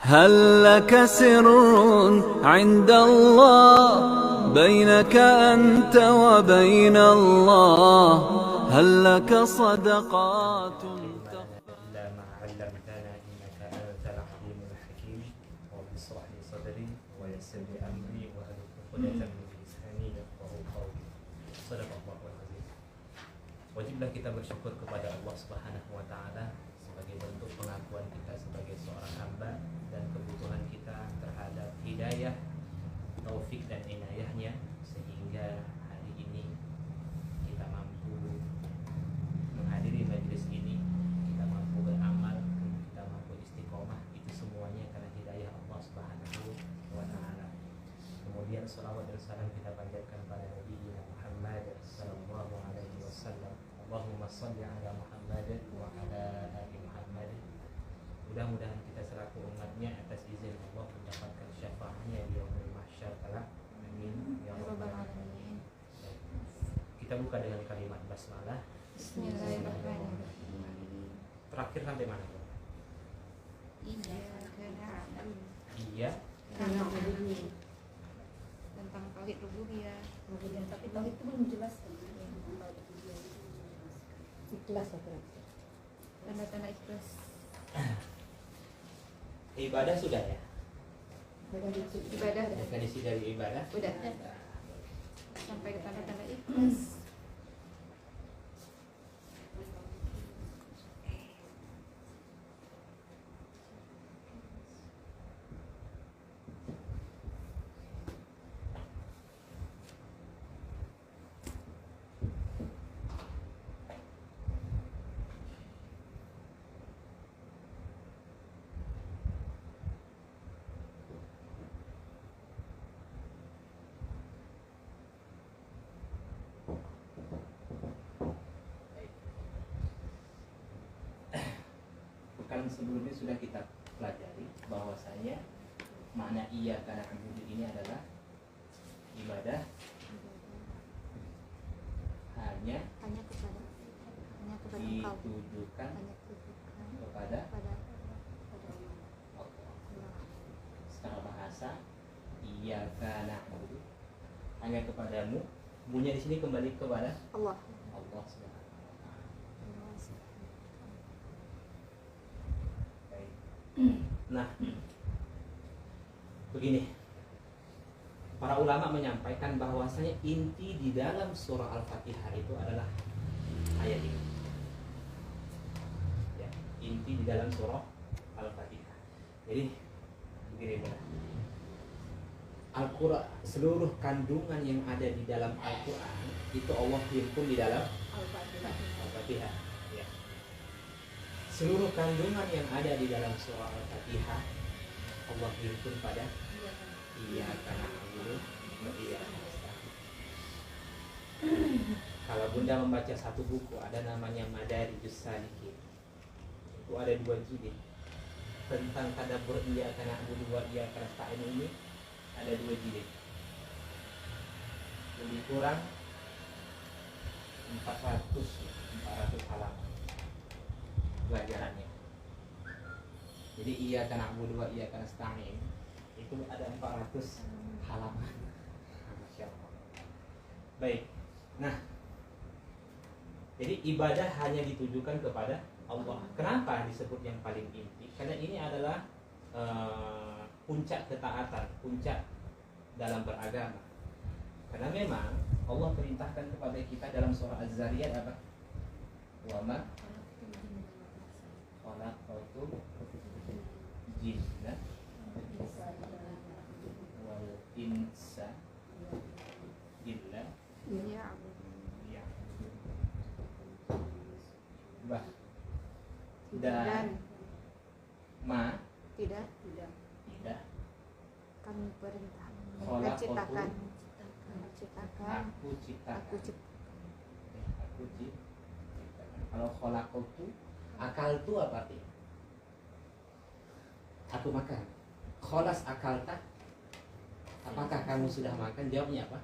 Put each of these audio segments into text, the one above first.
هل لك سر عند الله بينك أنت وبين الله هل لك صدقات إلا ما علمتنا إنك أنت العليم الحكيم رب اشرح لي صدري ويسر لي أمري واحلل عقدة من لساني يفقهوا قولي صدق الله العظيم. Wajiblah kita bersyukur kepada Allah Subhanahu wa taala sebagai bentuk pengakuan kita sebagai seorang hamba dan kebutuhan kita terhadap hidayah, taufik dan inayahnya sehingga hari ini kita mampu menghadiri majelis ini, kita mampu beramal, kita mampu istiqomah, itu semuanya karena hidayah Allah Subhanahu wa taala. Kemudian salawat dan salam kita panjatkan pada Nabi Muhammad sallallahu alaihi wasallam. Allahumma shalli ala Muhammad wa ala ali Muhammad. Mudah-mudahan kita selaku umatnya atas izin Allah mendapatkan syafaatnya di yaumul mahsyar kelak. Amin ya rabbal alamin. Kita buka dengan kalimat basmalah. Bismillahirrahmanirrahim. Terakhir sampai mana? Iya. Tentang tauhid rububiyah. Tapi tauhid itu belum jelas kan? Ikhlas atau Tanda-tanda ikhlas. Ibadah sudah ya? Ibadah dah. Definisi dari ibadah Udah. Sampai ke tanda-tanda ikhlas. Kan sebelumnya sudah kita pelajari bahwasanya makna iya karena wujud ini adalah ibadah hanya Kepada engkau. ditujukan Hanya tujukan kepada pada Allah. Allah. Secara bahasa iya karena wujud hanya kepadamu. Bunyinya di sini kembali kepada Allah. Allah Subhanahu wa taala. Baik. Nah, begini, para ulama menyampaikan bahwasanya inti di dalam surah Al-Fatihah itu adalah ayat ini. Ya, inti di dalam surah Al-Fatihah. Jadi begini mudah. Al-Quran, seluruh kandungan yang ada di dalam Al-Quran itu Allah himpun di dalam Al-Fatihah. Ya. Seluruh kandungan yang ada di dalam surah Al-Fatihah Allah himpun pada Iyyaka na'budu wa iyyaka nasta'in. Kalau Bunda membaca satu buku ada namanya Madarijus Salikin. Itu ada 2 jilid tentang tadabbur Iyyaka na'budu wa iyyaka nasta'in ini ada 2 jilid. Lebih kurang 400 halaman pelajarannya. Jadi Iyyaka na'budu wa iyyaka nasta'in itu ada 400 halaman. Masya Allah. Baik. Nah, jadi ibadah hanya ditujukan kepada Allah. Kenapa disebut yang paling inti? Karena ini adalah puncak ketaatan, puncak dalam beragama. Karena memang Allah perintahkan kepada kita dalam surah Az-Zariyat apa? Wa ma khalaqtul jinna wal insa illa bah dan ma Tidak tidak kami perintah Khalaqtu menciptakan aku ciptakan. aku ciptakan. Aku ciptakan. Kalau khalaqtu akal tu apa artinya? Aku makan. Kholas akalta. Apakah kamu sudah makan? Jawabnya apa?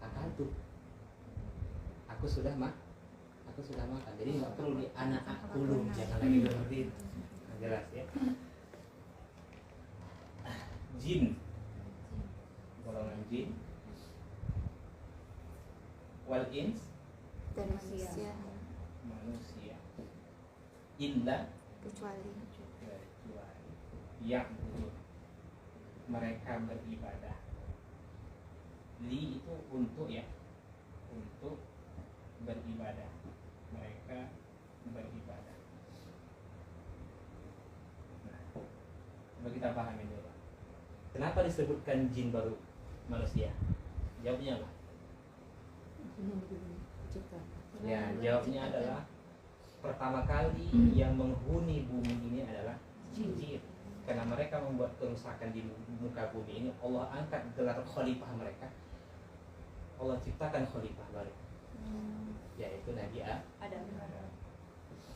Akal tu. Aku sudah makan. Jadi nggak perlu di anak akulum, jangan lagi seperti itu. Jelas ya. jin, golongan jin, wal ins, Dan manusia manusia, illa kecuali kecuali yang mereka beribadah. Li itu untuk ya, untuk beribadah, mereka beribadah. Nah, coba kita pahami dulu. Kenapa disebutkan jin baru manusia? Jawabnya apa? Ya, jawabnya adalah pertama kali yang menghuni bumi ini adalah jin. Karena mereka membuat kerusakan di muka bumi ini, Allah angkat gelar khalifah mereka. Allah ciptakan khalifah baru, yaitu Nabi Adam.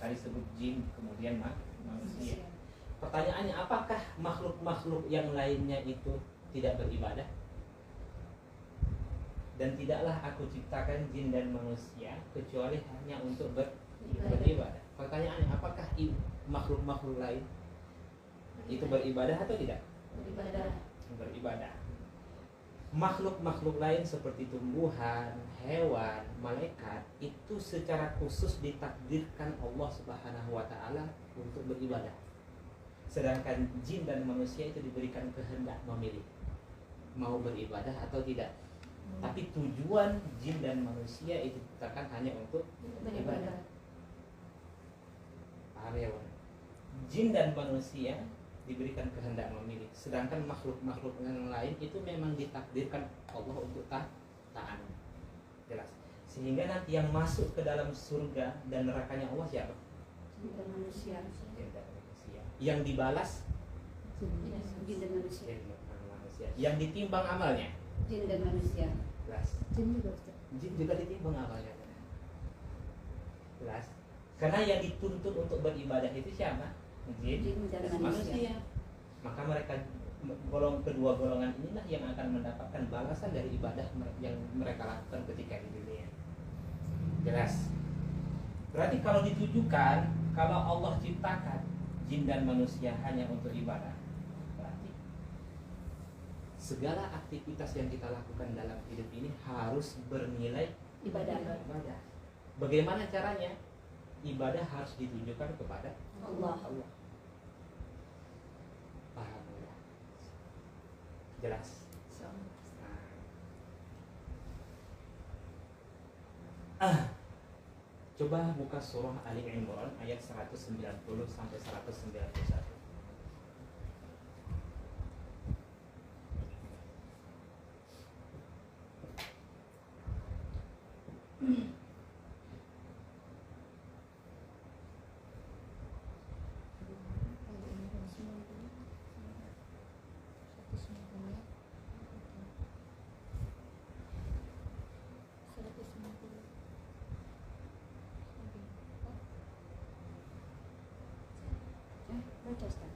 Tadi sebut jin, kemudian manusia. Pertanyaannya, apakah makhluk-makhluk yang lainnya itu tidak beribadah? Dan tidaklah aku ciptakan jin dan manusia kecuali hanya untuk beribadah. Pertanyaannya, apakah makhluk-makhluk lain itu beribadah atau tidak? Beribadah. Makhluk-makhluk lain seperti tumbuhan, hewan, malaikat itu secara khusus ditakdirkan Allah Subhanahu wa taala untuk beribadah. Sedangkan jin dan manusia itu diberikan kehendak memilih mau beribadah atau tidak. Tapi tujuan jin dan manusia itu diciptakan hanya untuk beribadah. Paham ya, Bang? Jin dan manusia diberikan kehendak memilih, sedangkan makhluk-makhluk yang lain itu memang ditakdirkan Allah untuk taat. Jelas. Sehingga nanti yang masuk ke dalam surga dan nerakanya Allah siapa? Jin dan manusia. Jin dan manusia. Yang dibalas Jin dan manusia. jin dan manusia. Yang ditimbang amalnya Jin dan manusia. jelas. Jin juga Ustaz. Jin juga ditimbang amalnya. Jelas. Karena yang dituntut untuk beribadah itu siapa? Jin dan dan manusia. Maka mereka kedua golongan inilah yang akan mendapatkan balasan dari ibadah yang mereka lakukan ketika di dunia. Jelas. Berarti kalau ditujukan, kalau Allah ciptakan jin dan manusia hanya untuk ibadah, berarti segala aktivitas yang kita lakukan dalam hidup ini harus bernilai Ibadah. Bagaimana caranya? Ibadah harus ditujukan kepada Allah. Paham ya? Jelas. Coba buka surah Ali Imran ayat 190 sampai 191. Baca Ustaz.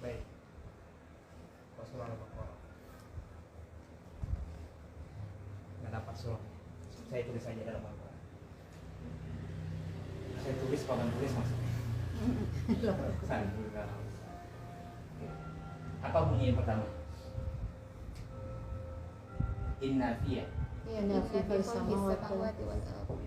Baik. Surah Al-Baqarah. Nggak dapat surahnya. Saya tulis saja dalam Al-Quran. Saya tulis papan tulis maksudnya. Apa bunyi yang pertama? Inna fiyya. Inna fi khalqis samawati wal ardi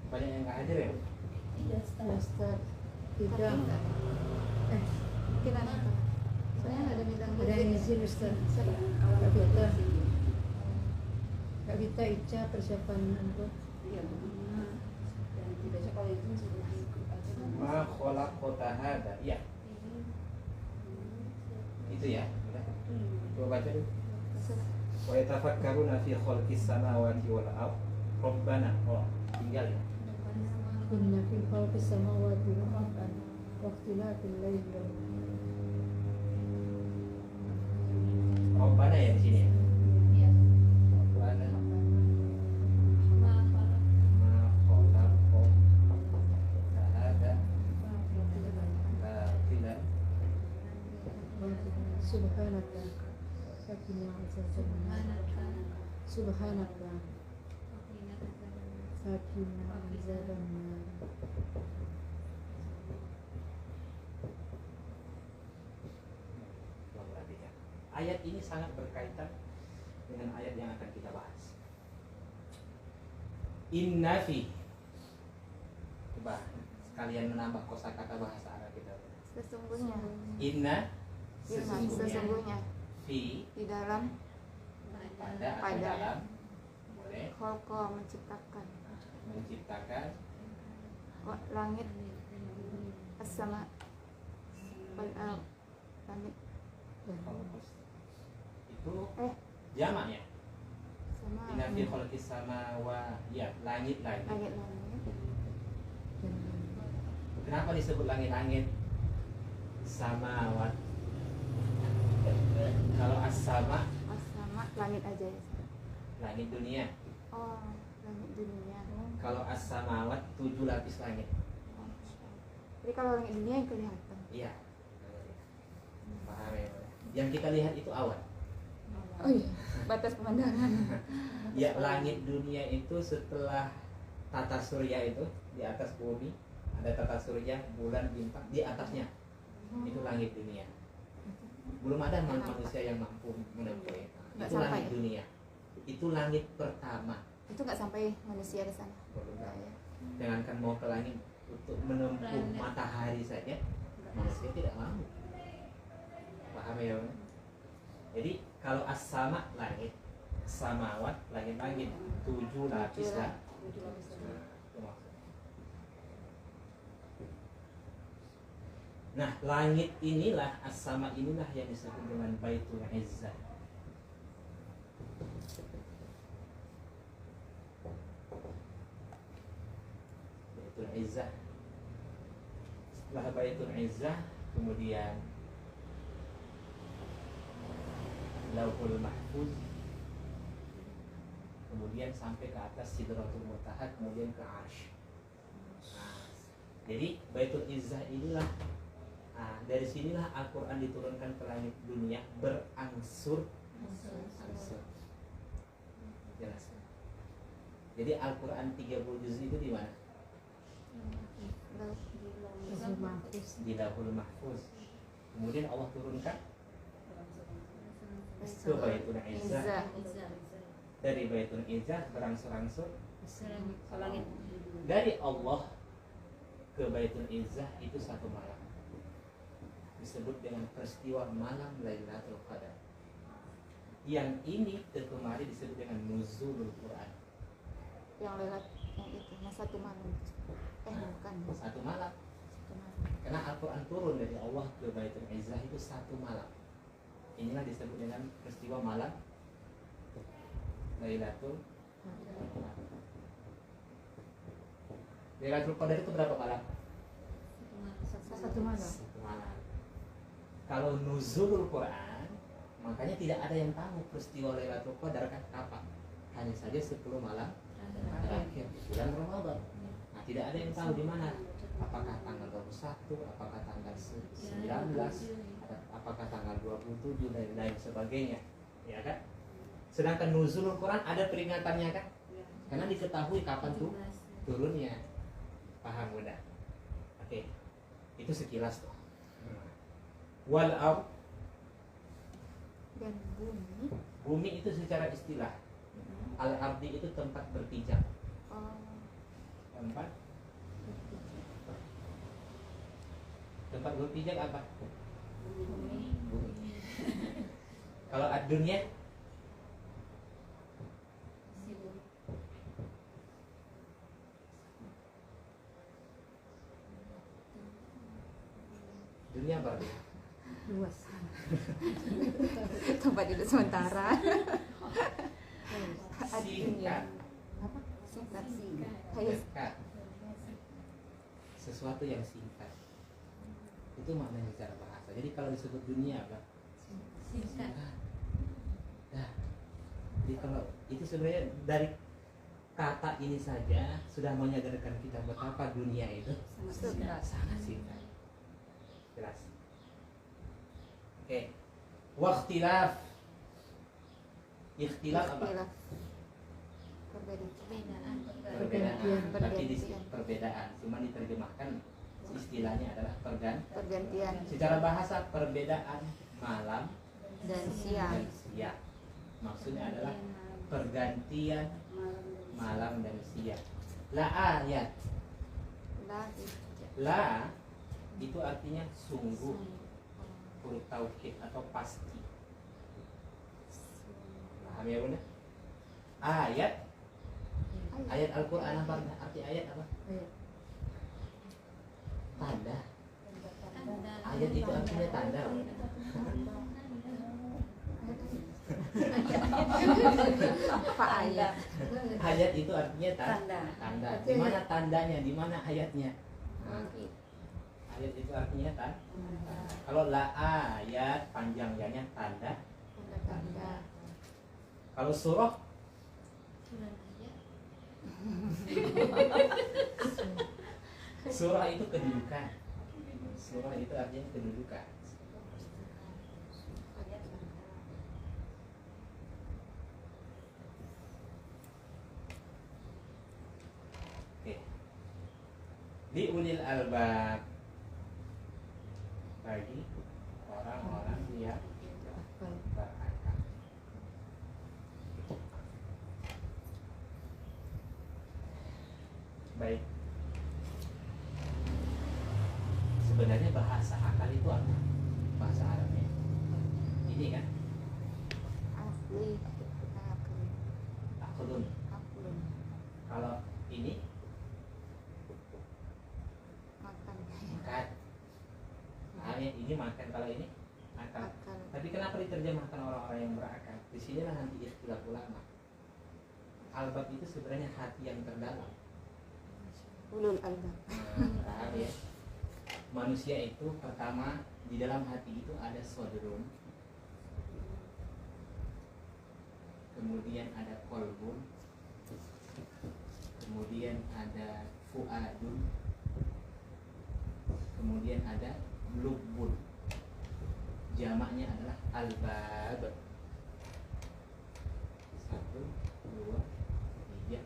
Banyak yang nggak hadir ya? Tidak, Ustaz. Ya Ustaz, tidak. Kita nonton. Soalnya nggak ada bintang Ada yang izin Ustaz. Kak Vita, Kak Vita Ica persiapan untuk Iya. Dan besok kalau itu sudah ikut aja. Ma khalaqta hada. Iya. Itu ya. Udah. Coba baca dulu. Wa yatafakkaruna fi khalqis samawati wal ard. Rabbana. Oh, tinggal ya. inna fi khalqis samawati wal ardi wa ikhtilafil laili wan Rabbana ya di sini ya. Iya. Rabbana Maaf. ma khalaqta hada batilan. subhanaka sakina azza subhanaka sakina azzabannar. Ayat ini sangat berkaitan dengan ayat yang akan kita bahas. Inna fi. Coba sekalian menambah kosakata bahasa Arab kita. Sesungguhnya. Inna Sesungguhnya. Sesungguhnya. Fi Di dalam pada atau Pada. dalam boleh kholqa menciptakan menciptakan langit as-sama wal ard. Langit itu Eh. jamaknya. sama Inna fi khalqis samawati ya langit-langit. langit-langit. Kenapa disebut langit-langit? Samawat. Kalau as-sama Sama langit aja ya. langit dunia. Oh, langit dunia. Kalau as-samawat 7 lapis langit. Jadi kalau langit dunia yang kelihatan. Iya. Paham ya? Yang kita lihat itu awan. Oh iya, batas pemandangan. Ya, langit dunia itu setelah tata surya itu di atas bumi ada tata surya, bulan, bintang di atasnya. Itu langit dunia. Belum ada manusia yang mampu menempuh itu. Nggak Itu sampai langit ya? dunia. Itu langit pertama. Itu nggak sampai manusia ke sana. Belum Nggak ada. ya. Jangankan mau ke langit untuk menempuh matahari saja manusia tidak mampu. Paham ya? Bang? Jadi kalau as-sama langit, samawat langit-langit 7 lapis lah. Itu maksudnya. Nah, langit inilah as-sama inilah yang disebut dengan Baitul Izzah. Baitul Izzah. Setelah Baitul Izzah kemudian Lauhul Mahfuz, kemudian sampai ke atas Sidratul Muntaha, kemudian ke Arsy. Jadi Baitul Izzah inilah, dari sinilah Al-Quran diturunkan ke langit dunia berangsur. Jelas. Jadi Al-Quran 30 juz itu di mana? Azza mahfuz. Di Lauhul Mahfuz. Kemudian Allah turunkan ke Baitul Izzah. Dari Baitul Izzah berangsur-angsur Langit. dari Allah ke Baitul Izzah itu satu malam. Disebut dengan peristiwa malam Lailatul Qadar. Yang ini kemarin disebut dengan nuzulul Quran. Yang lewat yang itu, yang satu malam. Bukan. Satu malam. Satu malam. Karena Al-Quran turun dari Allah ke Baitul Izzah itu satu malam. Inilah disebut dengan peristiwa malam Lailatul Qadar. Lailatul Qadar itu berapa malam? Satu malam. Satu malam. Kalau nuzulul Quran, makanya tidak ada yang tahu peristiwa Lailatul Qadar kan kapan. Hanya saja 10 malam terakhir bulan Ramadan. Nah, tidak ada yang tahu di mana. Apakah tanggal 21, apakah tanggal 19, apakah tanggal 27 dan lain sebagainya, ya kan? Sedangkan nuzulul Quran ada peringatannya kan? Karena diketahui kapan tuh turunnya. Paham udah? Oke. Itu sekilas tuh. Wal ard, Dan bumi. bumi itu secara istilah. Al ardi itu tempat berpijak. Oh, Tempat berpijak apa? Bumi. Kalau ad-dunya? Dunia apa? Luas. Tempat duduk sementara. Singkat. Apa? Singkat. Kayak Dekat. Sesuatu yang singkat. Itu maknanya secara bahasa. Jadi kalau disebut dunia apa? Singkat. Nah, jadi kalau itu sebenarnya dari kata ini saja sudah menyadarkan kita betapa dunia itu sangat singkat. Jelas. Oke. Waktilaf. Ikhtilaf apa? ikhtilaf. Perbedaan. Perbedaan. Tapi di sini perbedaan. Cuma diterjemahkan istilahnya adalah Pergantian secara bahasa perbedaan malam dan siang. dan siang. Maksudnya adalah pergantian malam dan siang. La ayat. La itu artinya sungguh, huruf taukid atau pasti. Paham ya bunda? Ayat, ayat Al-Quran apa arti ayat apa? Tanda. Ayat itu artinya tanda. Apa ayat? Ayat itu artinya tanda. Di mana tandanya? Di mana ayatnya? Ayat itu artinya tanda. Kalau la ayat panjangnya tanda. Tanda. Kalau surah surah itu kedudukan. Surah itu artinya kedudukan. Oke. Di ulil albab, bagi orang-orang yang berakal. Baik. Sebenarnya bahasa akal itu apa? Bahasa Arabnya ini kan? Asli. Aklun. Kalau ini Makan. makan. Nah, ini makan. Kalau ini akal. Akal. Tapi kenapa diterjemahkan orang-orang yang berakal? Di sinilah nanti istilah ulama. Albab itu sebenarnya hati yang terdalam. Ulul albab. Paham ya? Manusia itu pertama di dalam hati itu ada sodrun, kemudian ada kolbun, kemudian ada fuadun, kemudian ada lubbun. Jamaknya adalah albab. 1, 2, 3.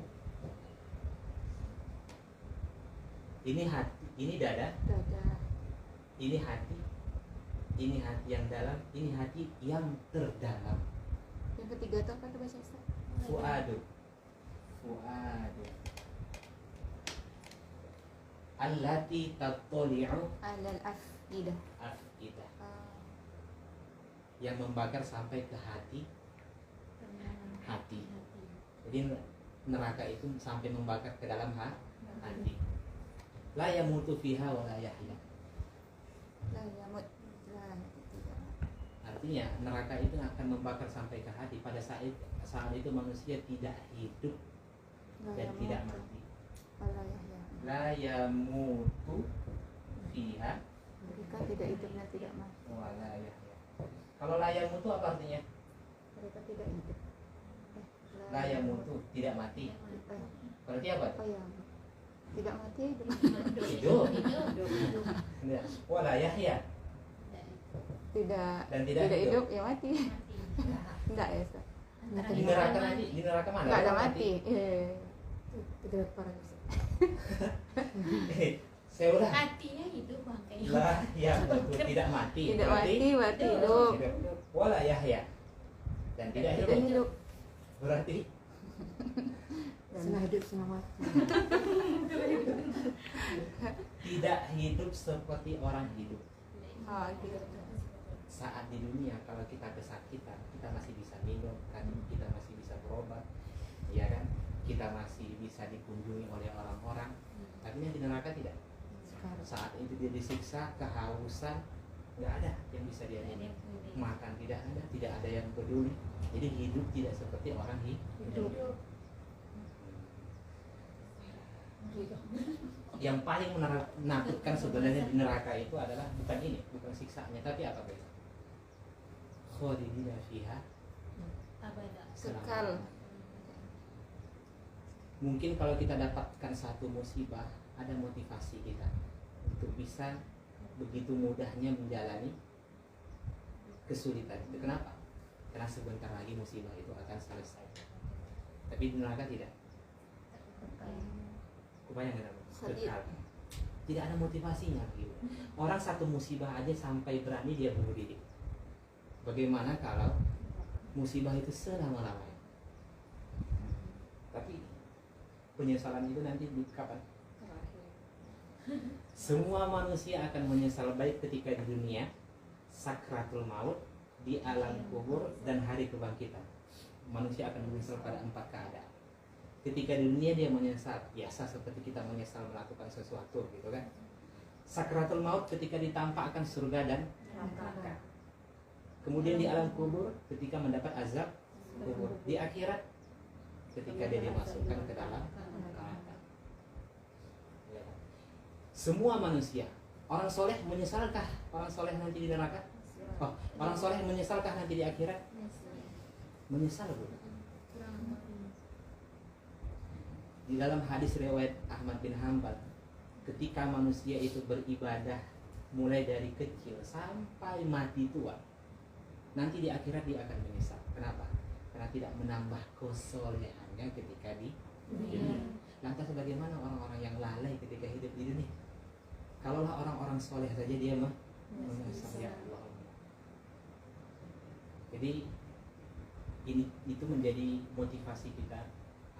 Ini hati, ini dada, Dada. ini hati yang dalam, ini hati yang terdalam. Yang ketiga itu apa tuh bahasa Ustaz? Fuadu. Allati tattali'u Alal afidah. afidah. Yang membakar sampai ke hati. Jadi neraka itu sampai membakar ke dalam hati. La yamutu fiha wa la yahya. La yamut. La tidak. Artinya neraka itu akan membakar sampai ke hati. Pada saat itu manusia tidak hidup dan tidak mati. La yahya. La yamutu fiha Mereka tidak hidup dan tidak mati. wa la yahya. Kalau la yamutu apa artinya? Mereka tidak hidup. La yamutu, tidak mati. Berarti apa? Apa ya? Tidak mati hidup. Hidup. Tidak. Wa la yahya. Tidak. Dan tidak Tidak hidup. hidup ya mati. Enggak ya Ustaz? Di neraka nanti, di neraka mana? Enggak ada Orang mati. Tidak parah Ustaz. Saya udah. Hatinya hidup bangkai. Lah ya betul, tidak mati. Tidak Berarti mati hidup. Wala yahya. Dan tidak Tidak hidup. hidup. Berarti Setengah hidup setengah mati. Tidak hidup seperti orang hidup. Oh, gitu. Saat di dunia kalau kita kesakitan, kita masih bisa minum kan, kita masih bisa berobat, ya kan, kita masih bisa dikunjungi oleh orang-orang. Tapi yang di neraka tidak. Saat itu dia disiksa, kehausan, nggak ada yang bisa dia minum, makan tidak ada yang peduli. Jadi hidup tidak seperti orang hidup. Yang paling menakutkan sebenarnya di neraka itu adalah bukan ini, bukan siksanya, tapi apa guys? Khalidina fiha abada. Kekal. Mungkin kalau kita dapatkan satu musibah, ada motivasi kita untuk bisa begitu mudahnya menjalani kesulitan itu. Kenapa? Karena sebentar lagi musibah itu akan selesai. Tapi di neraka tidak. Kebayang nggak? Kekal. Tidak ada motivasinya gitu. Orang satu musibah aja sampai berani dia bunuh diri. Bagaimana kalau musibah itu selama-lamanya? Tapi penyesalan itu nanti di kapan? Semua manusia akan menyesal, baik ketika di dunia, sakratul maut, di alam kubur, dan hari kebangkitan. Manusia akan menyesal pada 4 keadaan. Ketika di dunia dia menyesal, biasa seperti kita menyesal melakukan sesuatu gitu kan. Sakratul maut ketika ditampakkan surga dan neraka. Kemudian di alam kubur ketika mendapat azab kubur. Di akhirat ketika dia dimasukkan ke dalam neraka. Semua manusia, orang soleh menyesalkah orang soleh nanti di neraka? Oh, orang soleh menyesalkah nanti di akhirat? Menyesal bukan? Di dalam hadis riwayat Ahmad bin Hanbal, ketika manusia itu beribadah mulai dari kecil sampai mati tua, nanti di akhirat dia akan menyesal. Kenapa? Karena tidak menambah kesolehannya ketika di dunia. Lantas bagaimana orang-orang yang lalai ketika hidup di dunia? Kalaulah orang-orang soleh saja dia menyesal, ya Allah. Jadi itu menjadi motivasi kita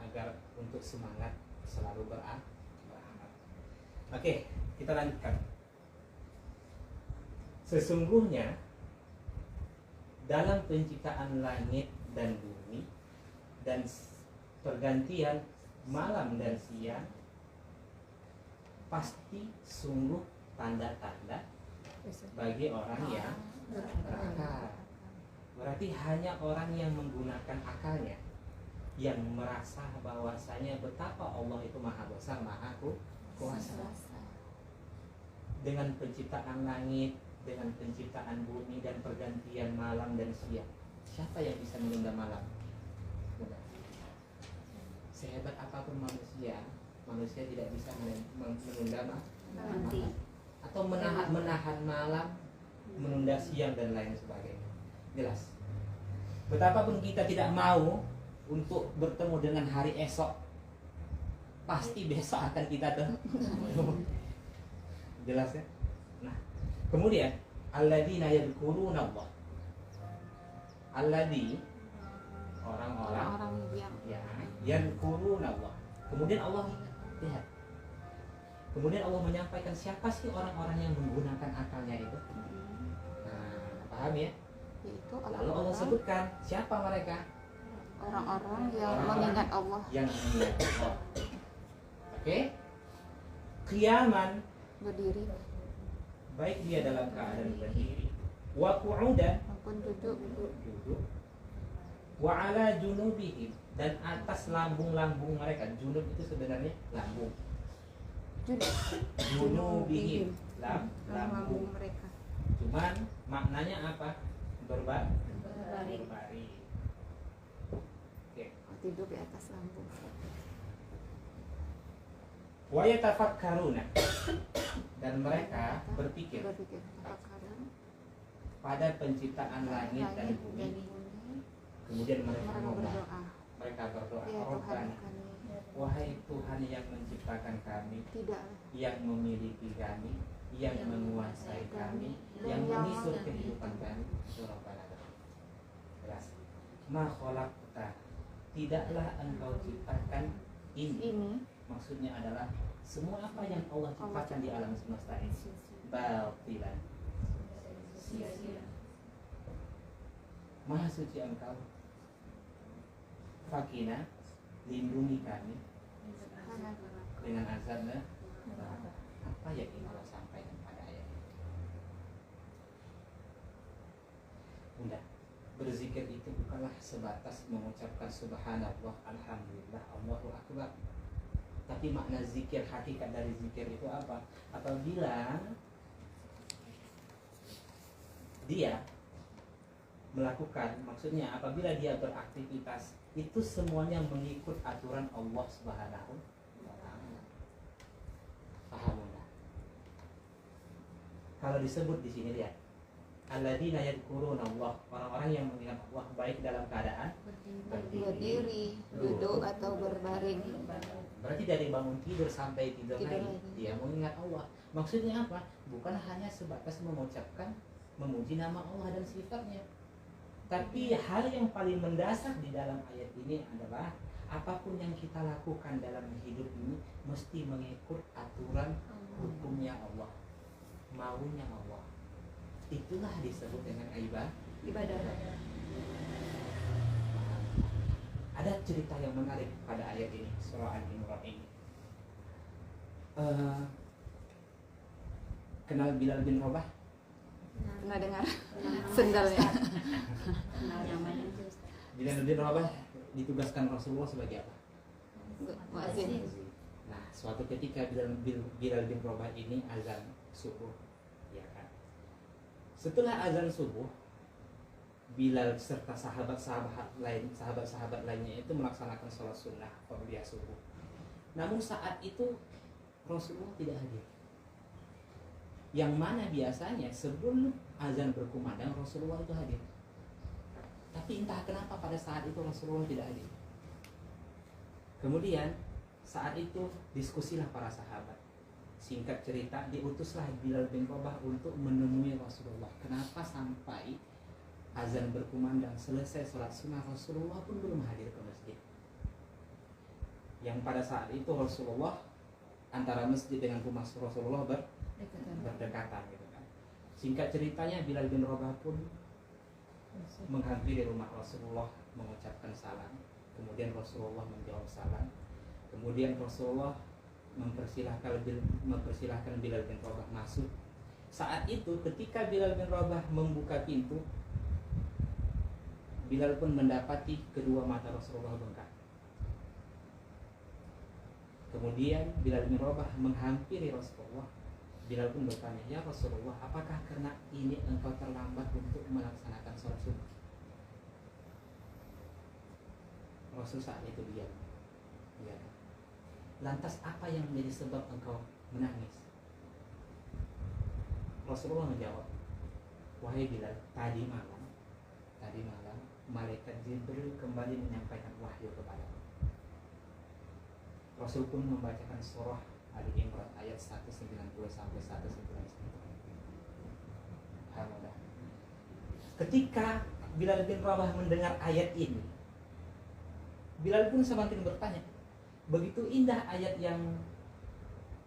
agar untuk semangat selalu beramal. Oke, kita lanjutkan. Sesungguhnya dalam penciptaan langit dan bumi dan pergantian malam dan siang, pasti sungguh tanda-tanda bagi orang yang berakal. Berarti hanya orang yang menggunakan akalnya, yang merasa bahwasanya betapa Allah itu maha besar, maha kuasa. Dengan penciptaan langit, dengan penciptaan bumi dan pergantian malam dan siang, siapa yang bisa menunda malam? Sehebat apapun manusia, manusia tidak bisa menunda malam, atau menahan malam, menunda siang dan lain sebagainya. Jelas. Betapapun kita tidak mau untuk bertemu dengan hari esok, pasti besok akan kita ketemu. Jelas ya? Nah, kemudian alladzina yadhkuruna Allah. Alladzi, orang-orang yang yadhkuruna Allah. Kemudian Allah lihat. Kemudian Allah menyampaikan siapa sih orang-orang yang menggunakan akalnya itu. Nah, paham ya? Yaitu Lalu Allah sebutkan siapa mereka? orang-orang yang mengingat Allah. Yang mengingat Allah. Oke? Qiyaman, Berdiri baik dia dalam keadaan berdiri, wa qu'udan, maupun duduk. wa ala junubihim, dan atas lambung-lambung mereka. Junub itu sebenarnya lambung. Junubihim, lambung mereka. Cuman maknanya apa? Berbaring. Oke. Tidur di atas lambung. Wa yatafakkaruna, dan mereka berpikir Tafakkaran pada penciptaan langit dan bumi. Kemudian mereka berdoa. berdoa, Ya Tuhan Rabbana, kami, wahai Tuhan yang menciptakan kami, tidak yang memiliki kami, yang menguasai kami, yang menyusun kehidupan kami. Rabbana. Jelas. Ma khalaqta, tidaklah engkau ciptakan Ini maksudnya adalah semua apa yang Allah ciptakan di alam semesta ini batilan, sia-sia. Maha suci Engkau, Fakina, lindungi kami dengan azab neraka. Apa yang ingin Allah sampaikan pada ayat ini? Udah, berzikir itu bukanlah sebatas mengucapkan subhanallah, alhamdulillah, Allahu akbar. Tapi makna zikir, hakikat dari zikir itu apa? Apabila dia melakukan, maksudnya apabila dia beraktivitas itu semuanya mengikut aturan Allah Subhanahu wa Ta'ala. Paham enggak? Kalau disebut di sini lihat, alladzina yadhkuruna Allah, orang-orang yang mengingat Allah baik dalam keadaan berdiri, duduk atau berbaring. Berarti dari bangun tidur sampai tidur Tidur lagi lagi. dia mengingat Allah. Maksudnya apa? Bukan hanya sebatas mengucapkan, memuji nama Allah dan sifatnya. Tapi hal yang paling mendasar di dalam ayat ini adalah apapun yang kita lakukan dalam hidup ini mesti mengikut aturan hukumnya Allah, maunya Allah. Itulah disebut dengan ibadah. Ada cerita yang menarik pada ayat ini, surah Al-Imran ini. Kenal Bilal bin Rabah? Pernah dengar sendalnya? Bilal bin Rabah ditugaskan Rasulullah sebagai apa? Muazzin. Nah, suatu ketika Bilal bin Rabah ini azan subuh, ya kan? Setelah azan subuh, Bilal serta sahabat-sahabat lainnya itu melaksanakan sholat sunnah qabliyah subuh. Namun saat itu Rasulullah tidak hadir. Yang mana biasanya sebelum azan berkumandang Rasulullah itu hadir. Tapi entah kenapa pada saat itu Rasulullah tidak hadir. Kemudian saat itu diskusilah para sahabat. Singkat cerita, diutuslah Bilal bin Rabah untuk menemui Rasulullah. Kenapa sampai azan berkumandang selesai sholat sunnah Rasulullah pun belum hadir ke masjid? Yang pada saat itu Rasulullah, antara masjid dengan rumah Rasulullah berdekatan gitu kan. Singkat ceritanya, Bilal bin Rabah pun menghampiri rumah Rasulullah mengucapkan salam. Kemudian Rasulullah menjawab salam. Kemudian Rasulullah mempersilahkan Bilal bin Rabah masuk. Saat itu ketika Bilal bin Rabah membuka pintu, Bilal pun mendapati kedua mata Rasulullah bengkak. Kemudian Bilal bin Rabah menghampiri Rasulullah. Bilal pun bertanya, "Ya Rasulullah, apakah karena ini engkau terlambat untuk melaksanakan sholat subuh?" Rasul saat itu diam. Ya. Lantas apa yang menjadi sebab engkau menangis? Rasulullah menjawab, "Wahai Bilal, tadi malam malaikat Jibril kembali menyampaikan wahyu kepadamu." Rasul pun membacakan surah Ali Imran ayat 190 sampai 191. Alhamdulillah. Ketika Bilal bin Rabah mendengar ayat ini, Bilal pun semakin bertanya, "Begitu indah ayat yang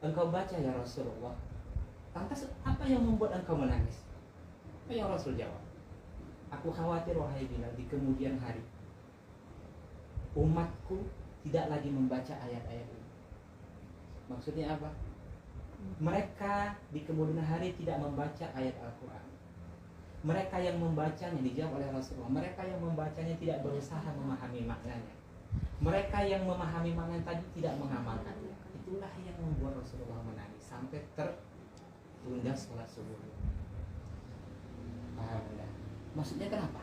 engkau baca ya Rasulullah. Lantas apa yang membuat engkau menangis?" Apa yang Rasul jawab? "Aku khawatir wahai Bilal, di kemudian hari umatku tidak lagi membaca ayat-ayat ini." Maksudnya apa? Mereka di kemudian hari tidak membaca ayat Al-Quran. Mereka yang membacanya, dijawab oleh Rasulullah, mereka yang membacanya tidak berusaha memahami maknanya. Mereka yang memahami maknanya tadi tidak mengamalkannya. Itulah yang membuat Rasulullah menangis sampai tertunda sholat subuh. Paham enggak? Maksudnya kenapa?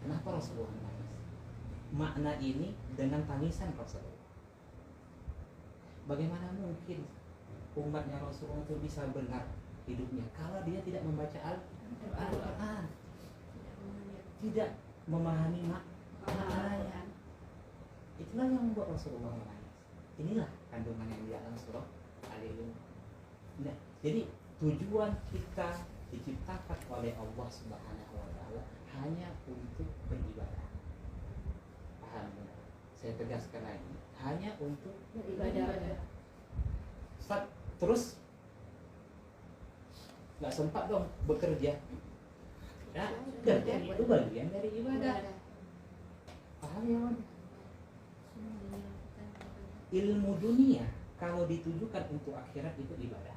Kenapa Rasulullah menangis? Makna ini dengan tangisan Rasulullah. Bagaimana mungkin umatnya Rasulullah itu bisa benar hidupnya kalau dia tidak membaca Al-Quran, tidak memahami maknanya? Itulah yang membuat Rasulullah menangis. Inilah kandungan yang di dalam surah Al-Imran. Nah, jadi tujuan kita diciptakan oleh Allah Subhanahu wa Ta'ala hanya untuk beribadah. Paham? saya tegaskan lagi, hanya untuk Beribadah. Ustaz, terus nggak sempat dong bekerja. Ya, kerja itu bagian dari ibadah. Paham ya, Wan? Ilmu dunia kalau ditujukan untuk akhirat itu ibadah.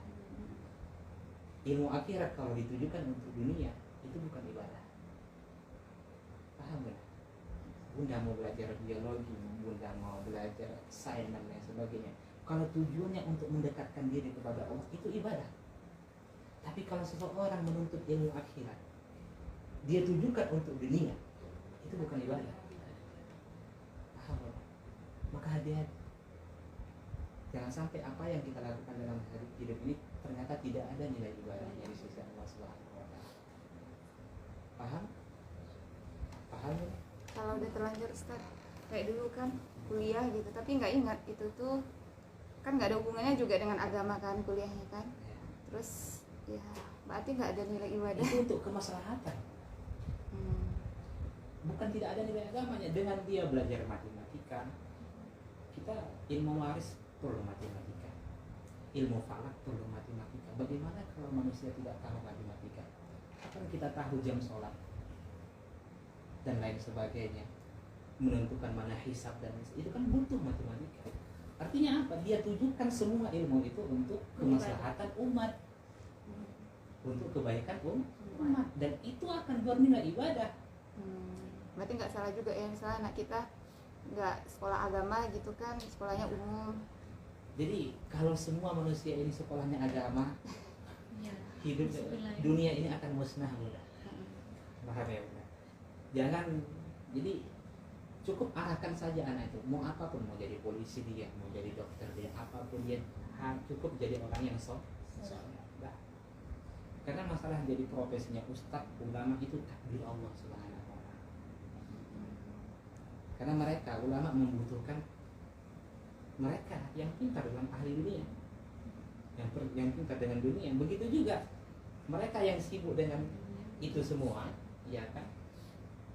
Ilmu akhirat kalau ditujukan untuk dunia itu bukan ibadah. Paham gak? Bunda mau belajar biologi, Bunda mau belajar sains dan lain sebagainya. Kalau tujuannya untuk mendekatkan diri kepada Allah itu ibadah. Tapi kalau seseorang menuntut ilmu akhirat, dia tujukan untuk dunia, itu bukan ibadah. Paham gak? Maka hati-hati. Jangan sampai apa yang kita lakukan dalam hidup ini ternyata tidak ada nilai ibadahnya di sisi Allah Subhanahu wa Ta'ala. Paham? Paham ya? Kalau udah terlanjur Ustaz, kayak dulu kan kuliah gitu, tapi nggak ingat itu tuh kan nggak ada hubungannya juga dengan agama kan kuliahnya kan. Terus ya berarti nggak ada nilai ibadah. Itu untuk kemaslahatan. Bukan tidak ada nilai agamanya. Dengan dia belajar matematika, kita ilmu waris perlu matematika, ilmu falak perlu matematika. Bagaimana kalau manusia tidak tahu matematika? Kapan kita tahu jam sholat dan lain sebagainya, menentukan mana hisab dan itu kan butuh matematika. Artinya apa? Dia tujukan semua ilmu itu untuk kemaslahatan umat, untuk kebaikan umat, dan itu akan bernilai ibadah. Berarti nggak salah juga ya, misalnya anak kita nggak sekolah agama gitu kan, sekolahnya umum. Jadi kalau semua manusia ini sekolahnya agama, hidup dunia ini akan musnah, Bunda. Paham ya, Bunda? Jangan, jadi cukup arahkan saja anak itu, mau apapun, mau jadi polisi dia, mau jadi dokter dia, apapun dia, cukup jadi orang yang soleh. Karena masalah jadi profesinya ustadz, ulama itu takdir Allah Subhanahu wa Ta'ala. Karena mereka ulama membutuhkan mereka yang pintar dalam ahli dunia, yang pintar dengan dunia. Begitu juga mereka yang sibuk dengan itu semua, ya kan?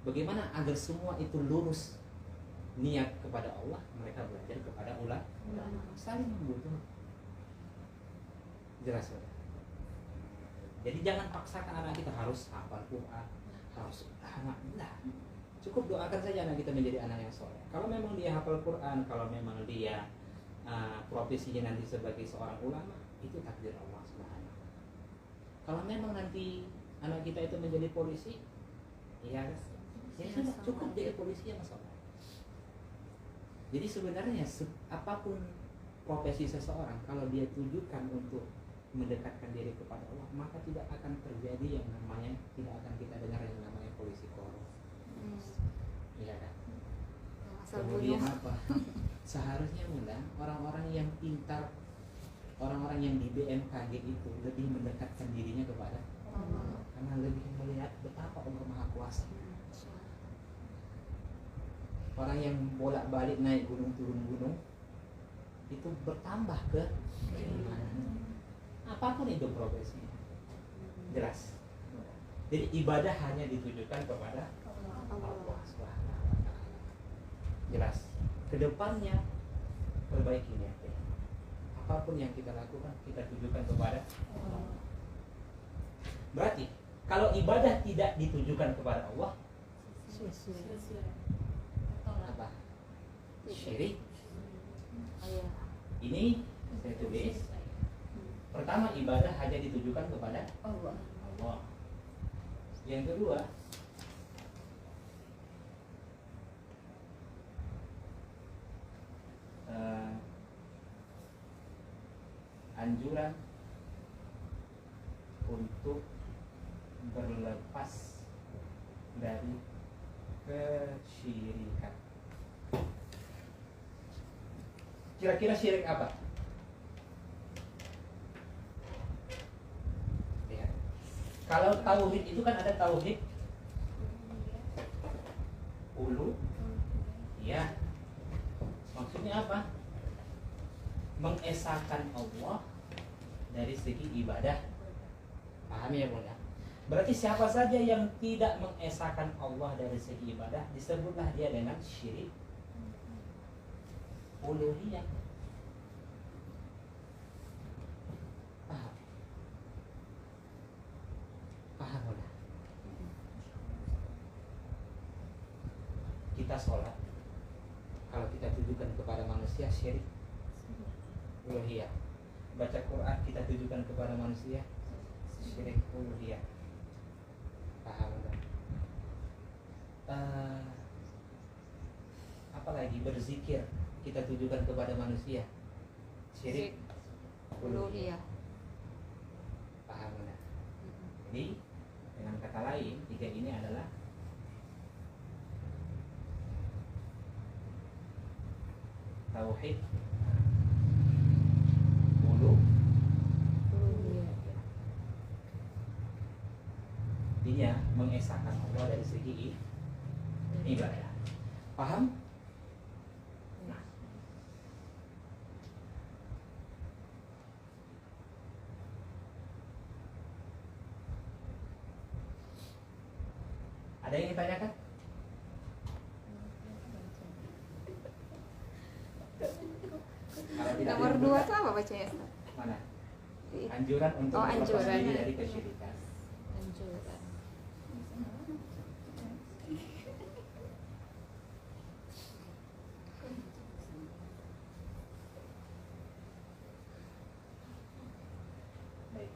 Bagaimana agar semua itu lurus niat kepada Allah, mereka belajar kepada ulama, saling membutuhkan. Jelas ya? Jadi jangan paksakan anak kita harus hafal Quran, harus nah, cukup doakan saja anak kita menjadi anak yang soleh. Kalau memang dia hafal Quran, kalau memang dia profesinya nanti sebagai seorang ulama, itu takdir Allah Subhanahu. Kalau memang nanti anak kita itu menjadi polisi, ya sudah cukup jadi polisi yang soleh. Jadi sebenarnya apapun profesi seseorang, kalau dia tujukan untuk mendekatkan diri kepada Allah, maka tidak akan terjadi yang namanya, tidak akan kita dengar yang namanya polisi korup. Iya kan? Kemudian apa? Seharusnya Bunda, orang-orang yang pintar, orang-orang yang di BMKG itu lebih mendekatkan dirinya kepada Allah, karena lebih melihat betapa Allah Maha Kuasa. Orang yang bolak-balik naik gunung turun gunung itu bertambah ke keimanan. Apapun itu profesinya, jelas. Jadi ibadah hanya ditujukan kepada Allah Subhanahu wa Ta'ala. Jelas. Kedepannya perbaiki niatnya. Apapun yang kita lakukan, kita tujukan kepada Allah. Berarti kalau ibadah tidak ditujukan kepada Allah, apa? Syirik. Ini saya tulis. Pertama, ibadah hanya ditujukan kepada Allah. Yang kedua, anjuran untuk berlepas dari kesyirikan. Kira-kira syirik apa? Ya. Kalau tauhid itu kan ada tauhid ulu, ya. Maksudnya apa? Mengesahkan Allah dari segi ibadah. Paham ya Bunda? Berarti siapa saja yang tidak mengesahkan Allah dari segi ibadah, disebutlah dia dengan syirik uluhiyah. Paham? Paham udah? Kita sholat, kalau kita tujukan kepada manusia syirik uluhiyah. Baca Quran kita tujukan kepada manusia syirik uluhiyah. Paham udah? Apalagi berzikir kita tujukan kepada manusia syirik uluhiyah. Uluhiyah. Paham udah? Jadi dengan kata lain, tiga ini adalah tauhid uluhiyah. Dia mengesahkan Allah dari segi ibadah. Paham? Nah. Ada yang ditanyakan? Kalau tidak Nomor ada- 2 itu apa bacanya, Ustaz? Mana? Di- Anjuran untuk Oh, melepas anjuran. diri dari kesyirikan. Anjuran. Baik.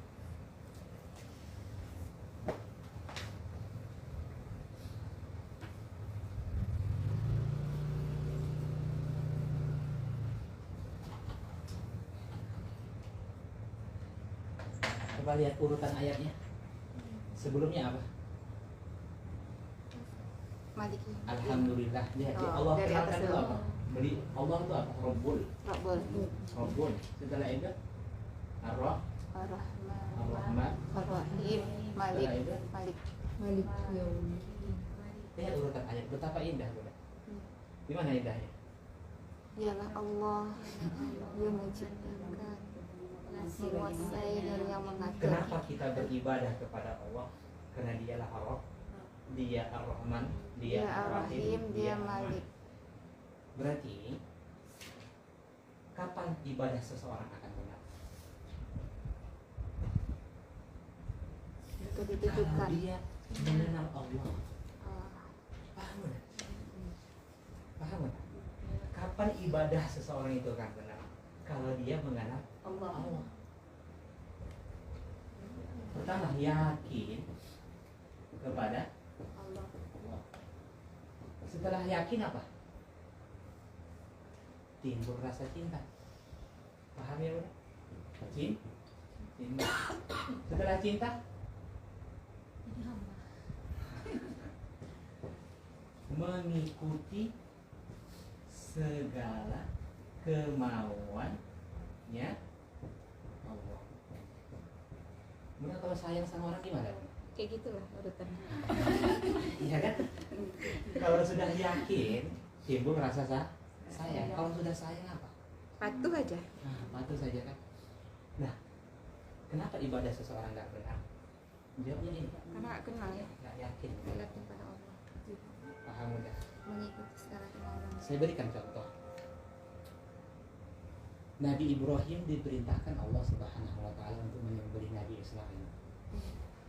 Coba lihat urutan ayatnya. Sebelumnya apa? Maliki. Alhamdulillah. Lihat Oh, Allah dari kenalkan atas itu dulu. apa? Beli Allah itu apa? Rabbul. Rabbul. Rabbul. Setelah itu Ar-Rah, Ar-Rahman. Ar-Rahman. Ar-Rahim. Malik. Setelah itu Malik. Malik Yaum. lihat urutan ayat. Betapa indah, Bunda. Di mana indahnya? Dialah Allah yang menciptakan, menguasai dan yang mengatur. Kenapa kita beribadah kepada Allah? Karena dialah Allah, dia Ar-Rahman, dia Dia Ar-Rahim, dia Ar-Rahman. Malik. Berarti kapan ibadah seseorang akan benar? Itu Kalau ditujukan. dia mengenal Allah. Ah, Paham nggak? Paham nggak? Kapan ibadah seseorang itu akan benar? Kalau dia mengenal Allah. Pertama, yakin kepada Allah. Allah. Setelah yakin apa? Timbul rasa cinta. Paham ya, Bunda? Cinta. Setelah cinta mengikuti segala kemauannya Allah. Bunda kalau sayang sama orang gimana? Kayak gitulah urutannya. Iya kan? Kalau sudah yakin timbul rasa sayang. Kalau sudah sayang apa? Patuh aja. Nah, patuh saja kan. Nah, kenapa ibadah seseorang nggak benar? Jawabnya ini, Karena nggak kenal ya. nggak yakin. Yakin pada Allah. Paham udah? Mengikuti segala kemauan. Saya berikan contoh. Nabi Ibrahim diperintahkan Allah Subhanahu wa taala untuk menyembelih Nabi Ismail.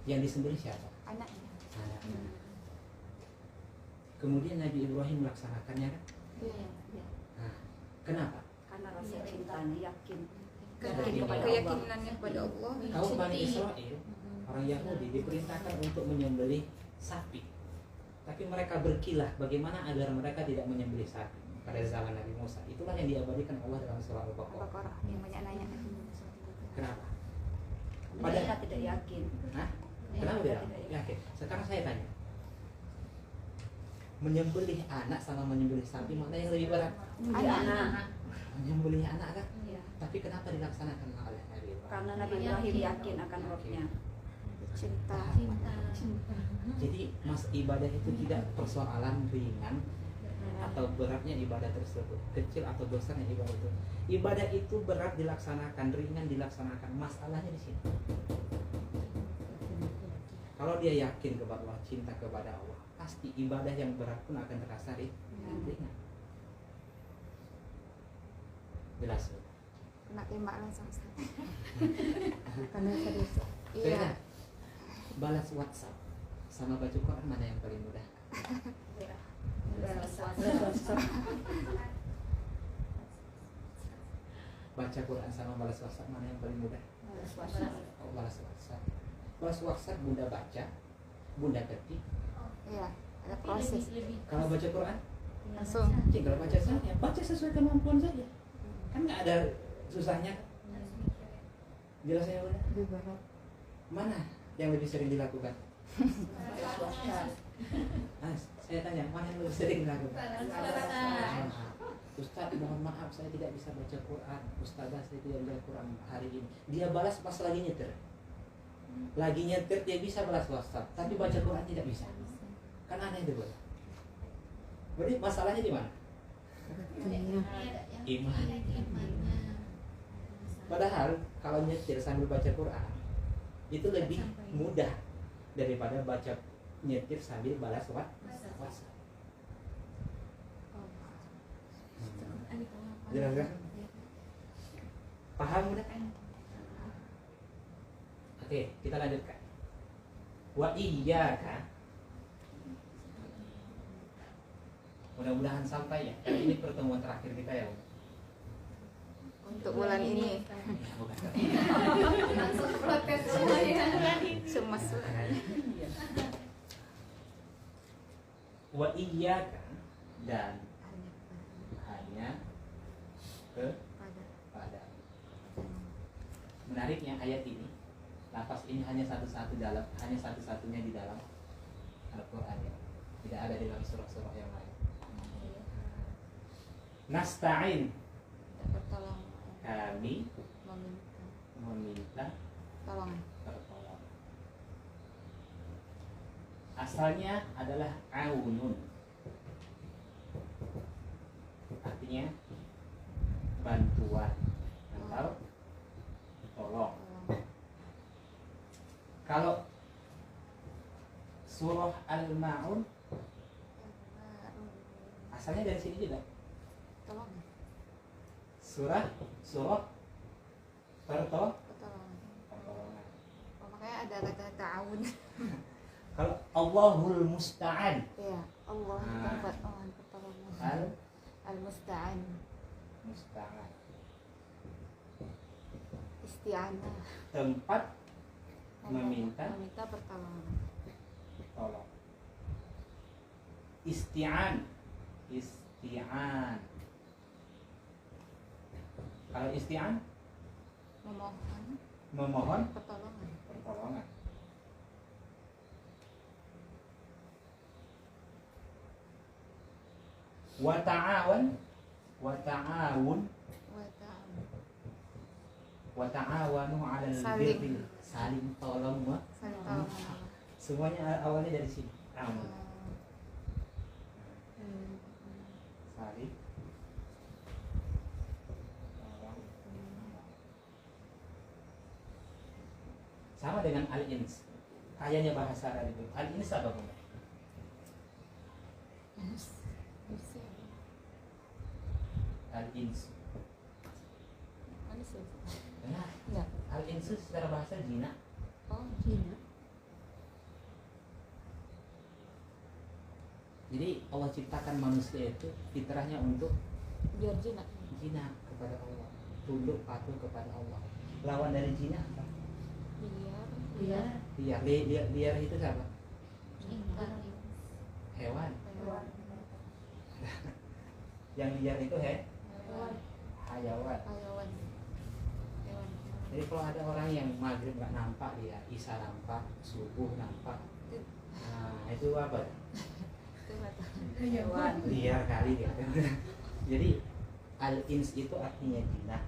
Yang disembelih siapa? Anaknya. Anaknya. Kemudian Nabi Ibrahim melaksanakannya kan? Iya. Iya. Nah, kenapa? Karena rasa cintanya yakin. Karena Yakin kepada keyakinannya kepada Allah. Kaum Bani Israel, orang Yahudi diperintahkan untuk menyembelih sapi. Tapi mereka berkilah bagaimana agar mereka tidak menyembelih sapi pada zaman Nabi Musa. Itulah yang diabadikan Allah dalam surah Al-Baqarah. Al-Baqarah yang banyak nanya. Kenapa? Mereka tidak yakin. Hah? Kenapa tidak yakin? Sekarang saya tanya. Menyembelih anak sama menyembelih sapi mana yang lebih berat? Anak. Menyembelih anak kan? Iya. Tapi kenapa dilaksanakan oleh Nabi Ibrahim? Karena Nabi Ibrahim yakin akan Rabbnya. Cinta. Jadi mas ibadah itu tidak persoalan ringan atau beratnya ibadah tersebut, kecil atau besarnya ibadah itu. Ibadah itu berat dilaksanakan, ringan dilaksanakan. Masalahnya di sini. Kalau dia yakin kepada Allah, cinta kepada Allah, pasti ibadah yang berat pun akan terasa ringan. Jelas. kena tembak langsung Ustaz. Karena serius. Iya. Balas WhatsApp sama baca Quran mana yang paling mudah? Baca Quran sama balas WhatsApp mana yang paling mudah? Oh, balas WhatsApp. Balas WhatsApp Bunda baca, Bunda ketik. Iya, ada proses. Kalau baca Quran, Langsung. tinggal baca saja. Baca sesuai kemampuan saja. Kan nggak ada susahnya. Jelasnya Bunda? Di barat. Mana yang lebih sering dilakukan? Nah, saya tanya, mana yang lebih sering dilakukan? Ustaz, mohon maaf saya tidak bisa baca Quran. Ustazah, saya tidak baca Quran hari ini. Dia balas pas lagi nyetir. Lagi nyetir dia bisa balas WhatsApp, tapi baca Quran tidak bisa. Kan aneh itu, Bu. Berarti masalahnya di mana? Iman. Padahal kalau nyetir sambil baca Quran itu lebih mudah daripada baca nyetir sambil balas WhatsApp. Jelas kan? Paham udah? Oke, kita lanjutkan. Wa iyyaka. Mudah-mudahan sampai ya. Karena ini pertemuan terakhir kita ya. Untuk bulan ini Bukan. Langsung protes semuanya. cemas banget. Wa iyyaka dan hanya kepada. Menariknya ayat ini, lafaz ini hanya satu-satunya di dalam Al-Qur'an ya. Tidak ada di dalam surah-surah yang lain. Nasta'in, Pertolongan. kami Meminta meminta tolong. pertolongan. Asalnya adalah aunun, artinya bantuan atau tolong. Kalau surah Al-Ma'un asalnya dari sini juga. Tolong. Surah Pertolongan. pertolongan. Oh, makanya ada kata ta'awun. Kalau Allahul Musta'an, Iya, Allah Nah. tempat pertolongan. Al-Musta'an. Musta'an, Isti'anah. tempat meminta Meminta pertolongan. tolong. Isti'an. Kalau isti'an memohon Pertolongan. pertolongan. Wa ta'awun Wa ta'awun. wa ta'awanu 'alal Saling. birri. Saling tolong, Ma. Saling tolong. Semuanya awalnya dari sini. Ta'awun. Saling tolong. Sama dengan al-ins. Kayaknya bahasa Arab itu. Al-ins apa, Bu? Al-ins. Manusia. Nah, Enggak. al-ins secara bahasa jina. Oh, Cina. Jadi Allah ciptakan manusia itu fitrahnya untuk biar jinak. jinak kepada Allah, tunduk patuh kepada Allah. Lawan dari jinak apa? Biar Liar itu siapa? Hewan. Yang liar itu hayawan. Hayawan. Jadi kalau ada orang yang maghrib nggak nampak, dia isya nampak, subuh nampak, nah itu apa? Hewan. Liar kali dia. Jadi al-ins itu artinya jinak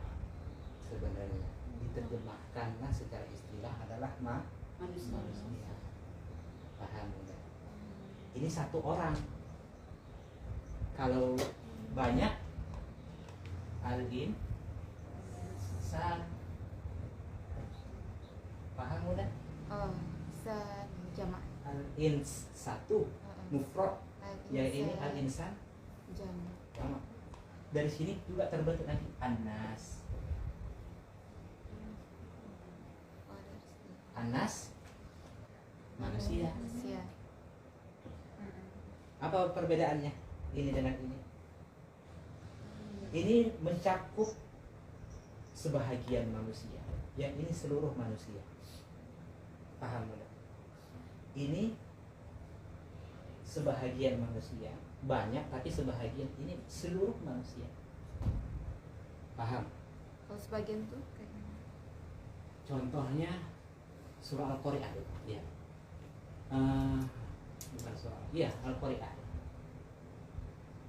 sebenarnya. Diterjemahkanlah secara istilah adalah manusia. Paham ya? Ini satu orang. Kalau banyak al-insan. Paham udah? Oh, jamak. Al-ins satu, mufrad, ya ini al-insan Jamak. sama. Dari sini juga terbentuk nanti Anas. Oh, dari sini. Anas manusia. Manusia. Apa perbedaannya ini dengan ini? Ini mencakup sebahagian manusia. Yang ini seluruh manusia. Paham tidak? Ini sebahagian manusia, banyak tapi sebahagian, ini seluruh manusia. Paham? Kalau sebagian tuh kayak mana? Contohnya surah Al-Qari'ah, ya. Bukan surah, iya Al-Qari'ah.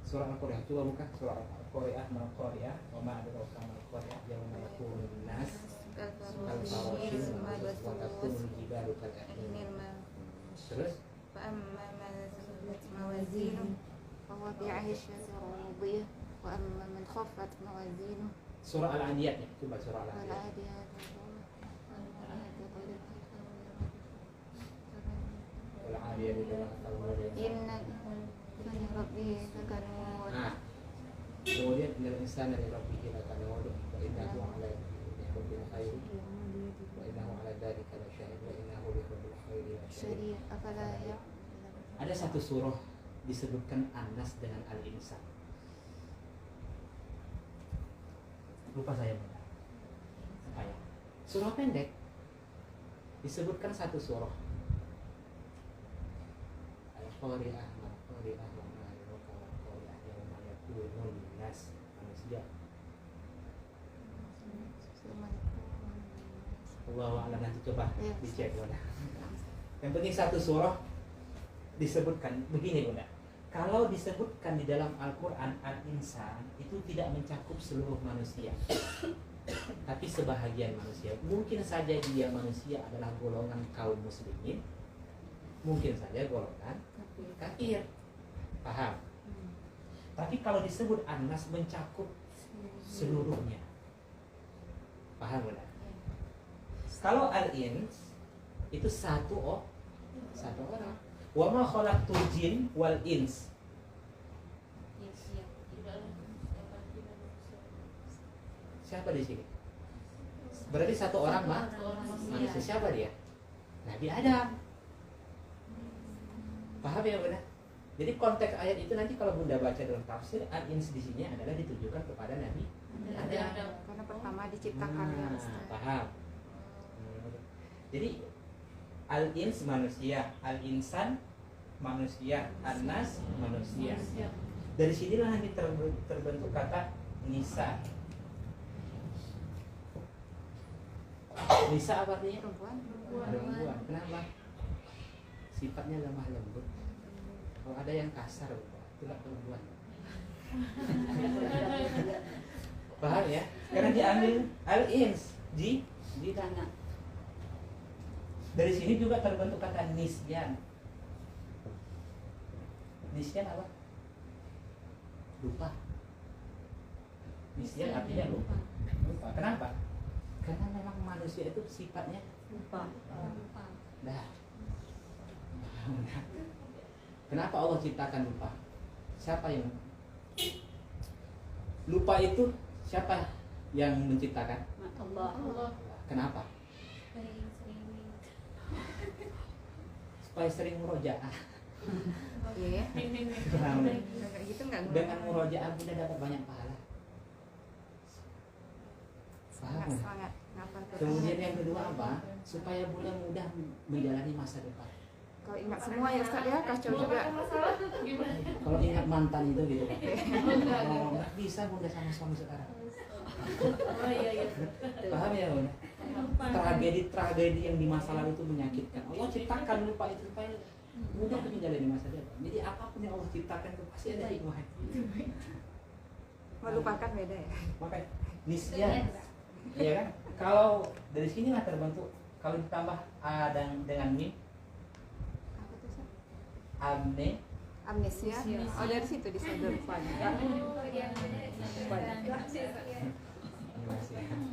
Surah Al-Qari'ah, coba buka surah Al-Qari'ah, Al-Qari'ah, wa ma adraka mal Qari'ah, yauma yakunun nas kal-farashil wa takunul jibalu kal-'ihni. Terus فأما من ثقلت موازينه فهو في عيشة راضية وأما من خفت موازينه surah Al-Adiyat ya, coba surah Al-Adiyat. والعاديات Al-Adiyat itu إن لربه لكنود. Nah, kemudian innal insana li rabbih lakanud wa innahu 'ala rabbil khair wa innahu 'ala dzalika lasyahid wa innahu li rabbil khair lasyahid. شرير أفلا يعلم. Ada satu surah disebutkan Anas dengan Al-Insan. Lupa saya benar. Apa ya? Surah pendek disebutkan satu surah. Al-Qari'ah, Al-Qari'ah, Al-Qari'ah, yauma yakunun nas, manusia. Allahu a'lam, nanti coba Iya. dicek Bunda. Yang penting satu surah disebutkan begini Bunda. Kalau disebutkan di dalam Al-Quran Al-Insan itu tidak mencakup seluruh manusia, tapi sebahagian manusia. Mungkin saja dia manusia adalah golongan kaum muslimin, mungkin saja golongan kafir. Paham? Tapi kalau disebut Anas mencakup seluruhnya. Paham Bunda? Kalau Al-Ins itu satu orang. Wa ma khalaqtul jin wal ins. Siapa di sini? Berarti satu orang manusia. Siapa dia? Nabi Adam. Paham ya Bunda? Jadi konteks ayat itu nanti kalau Bunda baca dalam tafsir, al-ins di sini adalah ditujukan kepada Nabi Adam. Karena pertama diciptakan ya Ustaz. Paham. Jadi al-ins manusia, al-insan manusia, an-nas manusia. Dari sinilah nanti terbentuk kata nisa. Nisa apa artinya? Perempuan. Kenapa? Sifatnya lemah lembut. Kalau ada yang kasar, itulah perempuan. Paham ya? Karena diambil al-ins di tanah. Dari sini juga terbentuk kata nisyan. Nisyan apa? Lupa. Nisyan artinya lupa. Kenapa? Karena memang manusia itu sifatnya lupa. Dah. Kenapa Allah ciptakan lupa? Siapa yang lupa itu? Siapa yang menciptakan? Allah. Kenapa? Supaya sering murojaah. Iya. Paham? Kayak gitu enggak Dengan murojaah Bunda dapat banyak pahala. Paham? sangat ngapal Quran. Kemudian yang kedua apa? Supaya Bunda mudah menjalani masa depan. Kalau ingat semua ya Ustaz ya, kacau juga. Kalau ingat mantan itu gitu kan. Oh, nggak bisa Bunda sama suami sekarang. Paham ya Bunda? Tragedi yang di masa lalu itu menyakitkan. Allah ciptakan lupa itu supaya mudah menjalani masa depan. Jadi apapun yang Allah ciptakan itu pasti ada hikmah. Melupakan beda ya. Makanya nisyan, ya kan? Kalau dari sinilah terbentuk. Kalau ditambah a dengan mim, Apa tuh Ustaz? amnesia. Amnesia. Oh dari situ disebut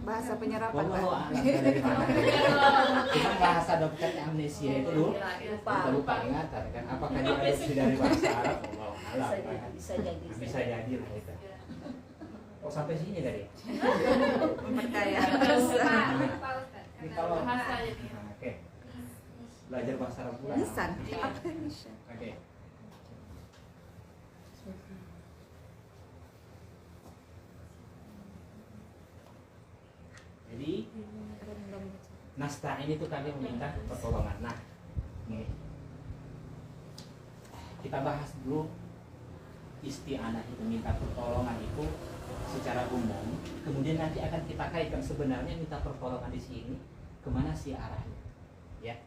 bahasa penyerapan. Wallahu Pak. a'lam dari mana. Cuma bahasa dokternya amnesia itu lupa ingatan kan. Apakah dia adopsi dari bahasa Arab? Wallahu a'lam. Bisa jadi. Bisa jadi lah itu. Kok sampai sini tadi? Memperkaya. Ini kalau oke. Belajar bahasa Arab pula. Lisan. Apa lisan? Oke. Jadi nasta'in itu kami meminta pertolongan. Nah, ini kita bahas dulu isti'anah itu, minta pertolongan itu secara umum. Kemudian nanti akan kita kaitkan sebenarnya minta pertolongan di sini kemana sih arahnya. Ya,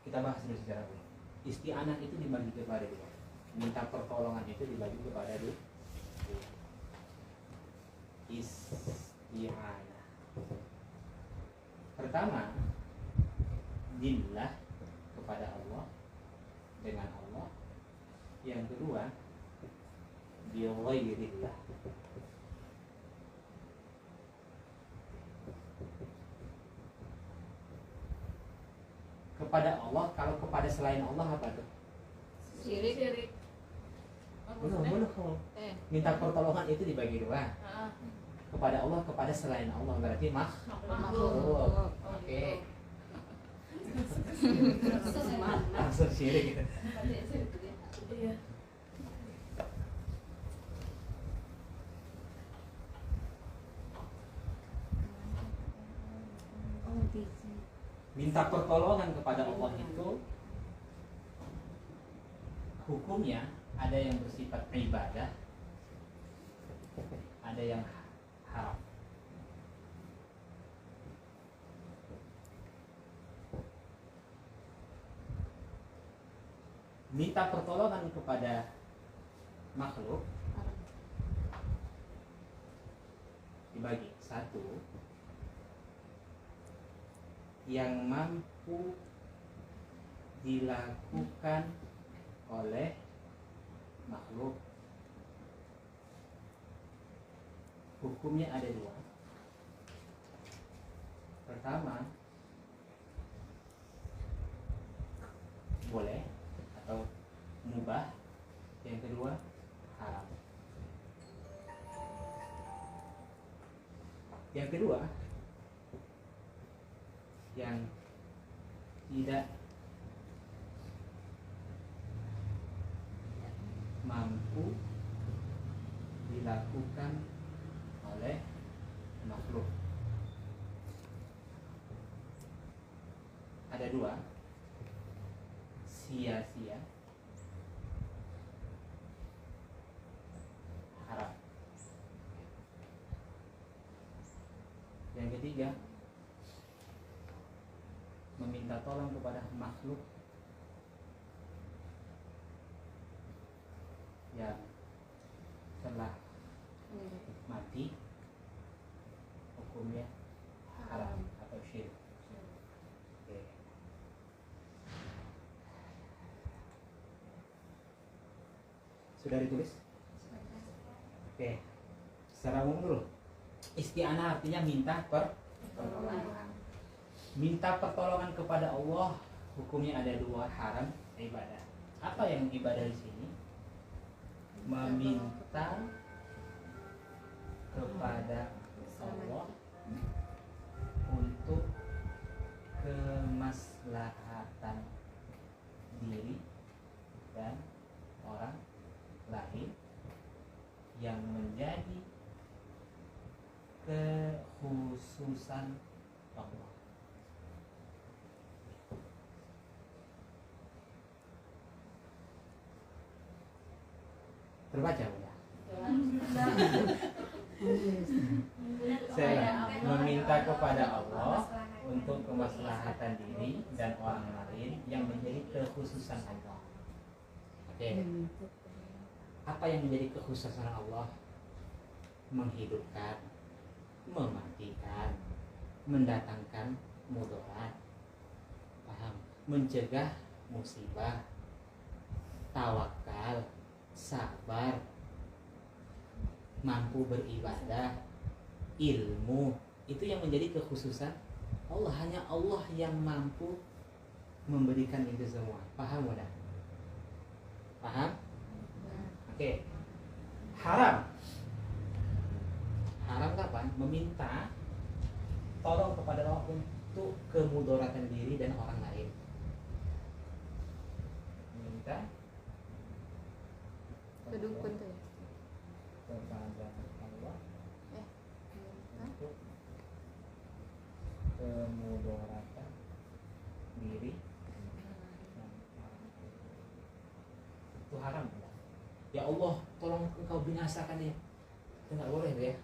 kita bahas dulu secara umum. Isti'anah itu dibagi kepada dua. Minta pertolongan itu dibagi kepada dua. Isti'anah. Pertama, billah, kepada Allah, dengan Allah. Yang kedua, bighairillah. Kepada Allah, kalau kepada selain Allah apa tuh? Syirik. Belum. Minta pertolongan itu dibagi dua. Kepada Allah, kepada selain Allah, berarti makhluk. Oke. Langsung syirik gitu. Minta pertolongan kepada Allah itu hukumnya ada yang bersifat ibadah, ada yang haram. Minta pertolongan kepada makhluk dibagi satu, yang mampu dilakukan oleh makhluk. Hukumnya ada dua. Pertama, boleh atau mubah. Yang kedua, haram. Yang kedua, yang tidak mampu dilakukan oleh makhluk. Ada dua, sia-sia, haram. Yang ketiga, meminta tolong kepada makhluk yang telah mati, hukumnya haram atau syirik. Oke. Sudah ditulis? Oke. Secara umum dulu. Isti'anah artinya minta pertolongan. Minta pertolongan kepada Allah hukumnya ada dua, haram, ibadah. Apa yang ibadah di sini? Meminta kepada Allah untuk kemaslahatan diri dan orang lain yang menjadi kekhususan Allah. Terbaca ya? Saya meminta kepada Allah untuk kemaslahatan diri dan orang lain yang menjadi kekhususan Allah. Oke. Apa yang menjadi kekhususan Allah? Menghidupkan, mematikan, mendatangkan mudarat, paham? Mencegah musibah, tawakal, sabar, mampu beribadah, ilmu. Itu yang menjadi kekhususan Allah. Hanya Allah yang mampu memberikan itu semua. Paham udah? Paham? Oke. Haram haram kapan? Meminta tolong kepada Allah untuk kemudaratan diri dan orang lain. Meminta Kedukun tuh ya. kepada Allah Hah? untuk kemudaratan diri dan orang lain. Itu haram. Ya Allah, tolong engkau binasakan dia. Itu nggak boleh ya.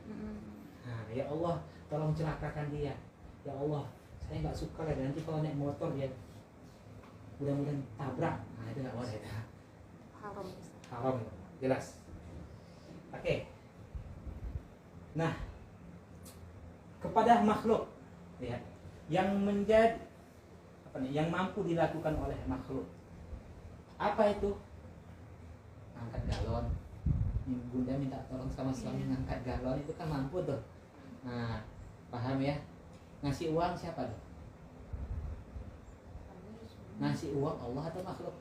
Nah, ya Allah, tolong celakakan dia. Ya Allah, saya nggak suka lah nanti kalau naik motor dia mudah-mudahan tabrak. Nah, itu nggak boleh. Haram. Haram, jelas. Oke. Nah, kepada makhluk, lihat, yang menjadi apa nih? Yang mampu dilakukan oleh makhluk. Apa itu? Angkat galon. Bunda minta tolong sama suami ngangkat galon, itu kan mampu tuh. Nah, paham ya? Ngasih uang siapa tuh? Ngasih uang Allah atau makhluk?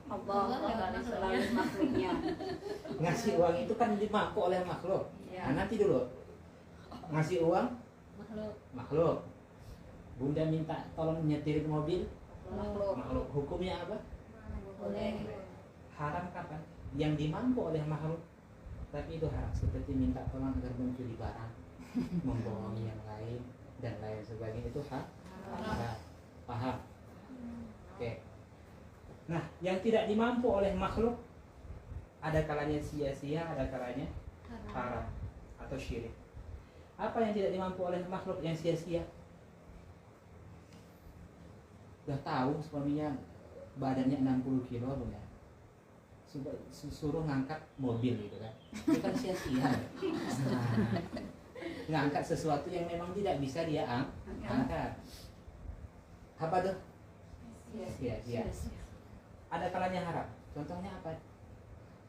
Allah selalu makhluknya. Ngasih uang itu kan dimampu oleh makhluk. Ya. Nah, nanti dulu. Ngasih uang Makhluk. makhluk. Bunda minta tolong nyetirin mobil Makhluk. makhluk. Hukumnya apa? Boleh. Haram kapan? Yang dimampu oleh makhluk. Tapi itu haram, seperti minta tolong agar mencuri barang, membohongi yang lain dan lain sebagainya, itu haram. Paham? Oke. Nah, yang tidak dimampu oleh makhluk, ada kalanya sia-sia, ada kalanya haram atau syirik. Apa yang tidak dimampu oleh makhluk yang sia-sia? Udah tahu suaminya badannya 60 kilo, Bunda, suruh ngangkat mobil gitu kan, itu kan sia-sia. Nah, ngangkat sesuatu yang memang tidak bisa dia angkat. Apa tuh? Sia-sia. Ada kalanya haram. Contohnya apa?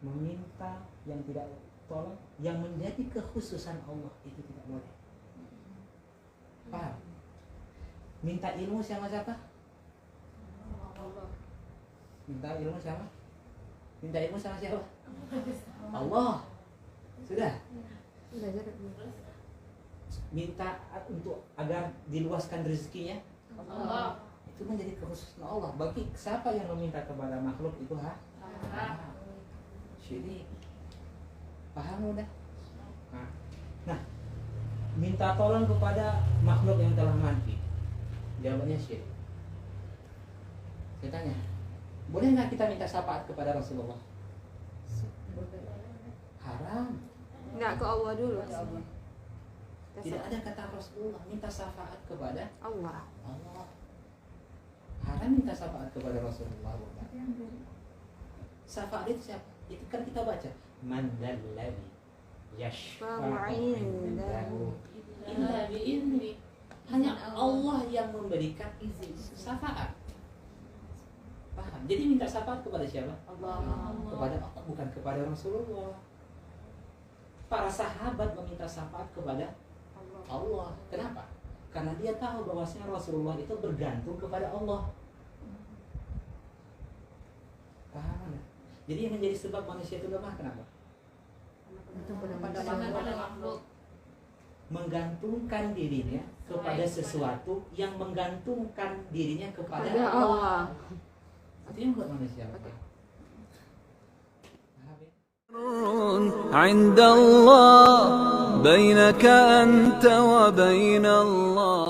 Meminta yang tidak tolong, yang menjadi kekhususan Allah, itu tidak boleh. Paham? Minta ilmu sama siapa? Minta ilmu sama? Minta ilmu sama siapa? Allah. Sudah. Belajar. Minta untuk agar diluaskan rezekinya, Allah. itu menjadi kekhususan Allah. Bagi siapa yang meminta kepada makhluk itu syirik. Paham udah? Nah, minta tolong kepada makhluk yang telah mati, jawabannya syirik. Saya tanya, boleh nggak kita minta syafaat kepada Rasulullah? Haram. Enggak, ke Allah dulu. Tidak ada kata Rasulullah minta syafaat kepada Allah. Allah. Haram minta syafaat kepada Rasulullah. Syafaat itu siapa? Itu kan kita baca, man dalladzi yashfa'u indahu illa bi'izni. Hanya Allah yang memberikan izin syafaat. Paham? Jadi minta syafaat kepada siapa? Allah. Kepada Allah, bukan kepada Rasulullah. Para sahabat meminta syafaat kepada Allah. Kenapa? Karena dia tahu bahwasanya Rasulullah itu bergantung kepada Allah. Paham? Jadi yang menjadi sebab manusia itu lemah kenapa? Pada makhluk. Menggantungkan dirinya kepada sesuatu yang menggantungkan dirinya kepada Pada Allah. Itu yang buat manusia lemah. Paham ya? عند الله بينك أنت وبين الله